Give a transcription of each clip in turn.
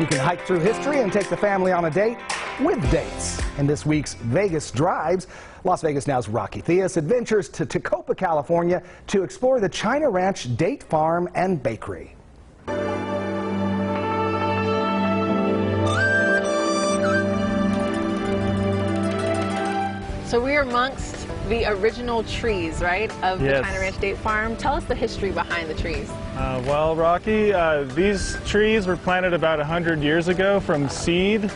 You can hike through history and take the family on a date with dates. In this week's Vegas Drives, Las Vegas Now's Rocky Theus adventures to Tecopa, California to explore the China Ranch Date Farm and Bakery. So we are amongst the original trees, right, of the China Ranch Date Farm. Tell us the history behind the trees. Well, Rocky, these trees were planted about 100 years ago from seed,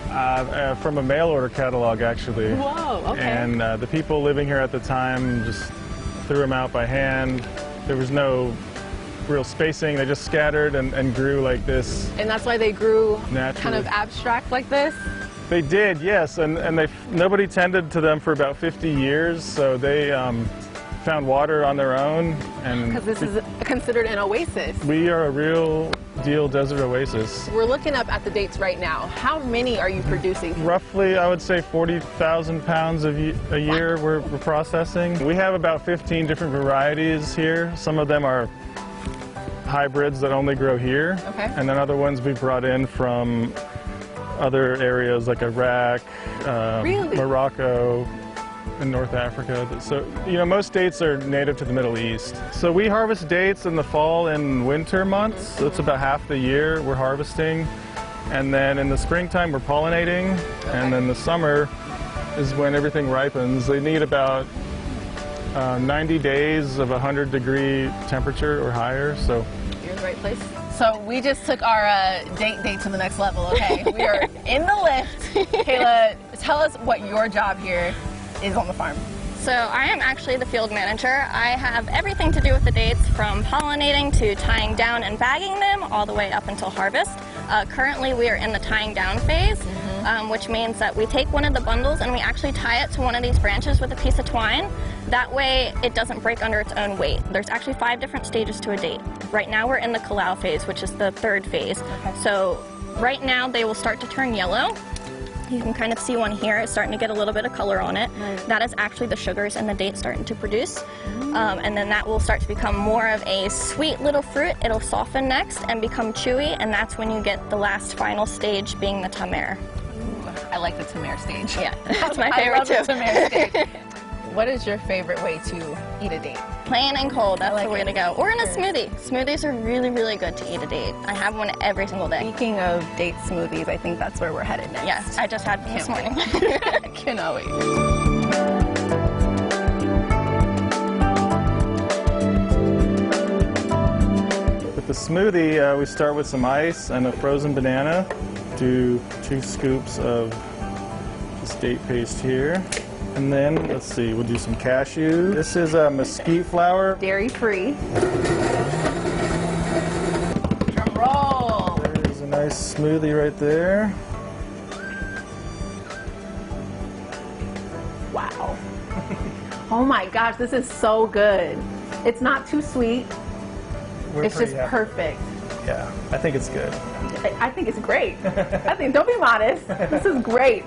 from a mail order catalog, actually. Whoa, okay. And the people living here at the time just threw them out by hand. There was no real spacing. They just scattered and grew like this. And that's why they grew naturally. Kind of abstract like this? They did, yes, and nobody tended to them for about 50 years, so they found water on their own. Because this is considered an oasis. We are a real deal desert oasis. We're looking up at the dates right now. How many are you producing? Roughly, I would say 40,000 pounds a year we're processing. We have about 15 different varieties here. Some of them are hybrids that only grow here, and then other ones we brought in from other areas like Iraq, Morocco, and North Africa. So, you know, most dates are native to the Middle East. So we harvest dates in the fall and winter months. So it's about half the year we're harvesting. And then in the springtime we're pollinating. And then the summer is when everything ripens. They need about 90 days of 100-degree temperature or higher. So you're in the right place. So we just took our date to the next level, okay? We are in the lift. Kayla, tell us what your job here is on the farm. So I am actually the field manager. I have everything to do with the dates, from pollinating to tying down and bagging them all the way up until harvest. Currently we are in the tying down phase, which means that we take one of the bundles and we actually tie it to one of these branches with a piece of twine. That way it doesn't break under its own weight. There's actually 5 different stages to a date. Right now we're in the Kalau phase, which is the 3rd phase. So right now they will start to turn yellow. You can kind of see one here. It's starting to get a little bit of color on it. That is actually the sugars in the date starting to produce. And then that will start to become more of a sweet little fruit. It'll soften next and become chewy, and that's when you get the last final stage being the tamer. I like the tamer stage. Yeah, that's my favorite too. I love the tamer stage. What is your favorite way to eat a date? Plain and cold, that's the way to go. Or in a smoothie. Smoothies are really, really good to eat a date. I have one every single day. Speaking of date smoothies, I think that's where we're headed next. Yes, I just had one this morning. Cannot wait. with the smoothie, we start with some ice and a frozen banana. Do 2 scoops of this date paste here. And then, let's see, we'll do some cashew. This is mesquite flour. Dairy-free. Drum roll. There's a nice smoothie right there. Wow. Oh my gosh, this is so good. It's not too sweet. It's just perfect. Yeah, I think it's good. I think it's great. Don't be modest. This is great.